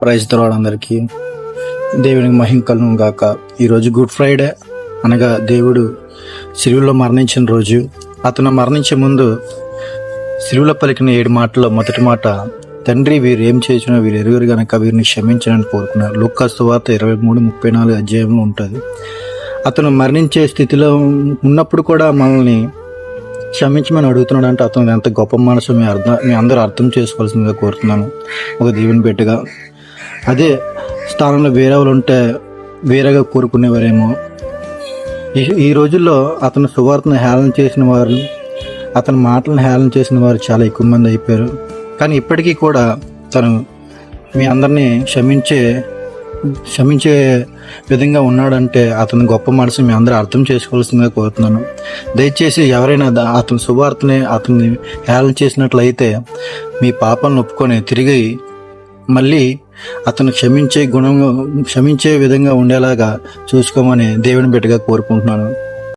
Praise తోడు అందరికీ దేవునికి మహిమ కలుగును గాక. ఈరోజు గుడ్ ఫ్రైడే అనగా దేవుడు సిలువలో మరణించిన రోజు. అతను మరణించే ముందు సిలువలో పలికిన 7 మాటల్లో మొదటి మాట, తండ్రి వీరు ఏం చేసినా వీరు ఎరుగురు గనక వీరిని క్షమించడానికి కోరుకున్నారు. లూకా సువార్త 23:34 అధ్యాయంలో ఉంటుంది. అతను మరణించే స్థితిలో ఉన్నప్పుడు కూడా మనల్ని క్షమించమని అడుగుతున్నాడు. అంటే అతను ఎంత గొప్ప మనసు మీ అందరూ అర్థం చేసుకోవాల్సిందిగా కోరుతున్నాను ఒక దేవుని బిడ్డగా. అదే స్థానంలో వేరే వాళ్ళు ఉంటే వేరేగా కోరుకునేవారేమో. ఈ రోజుల్లో అతను సువార్తను హేళన చేసిన వారు, అతని మాటలను హేళన చేసిన వారు చాలా ఎక్కువ మంది అయిపోయారు. కానీ ఇప్పటికీ కూడా తను మీ అందరినీ క్షమించే విధంగా ఉన్నాడంటే అతని గొప్ప మనసు మీ అందరూ అర్థం చేసుకోవాల్సిందిగా కోరుతున్నాను. దయచేసి ఎవరైనా అతని సువార్తని అతన్ని హేళన చేసినట్లయితే మీ పాపాలను ఒప్పుకొని తిరిగి మళ్ళీ అతను క్షమించే విధంగా ఉండేలాగా చూసుకోమని దేవుని బిడ్డగా కోరుకుంటున్నాను.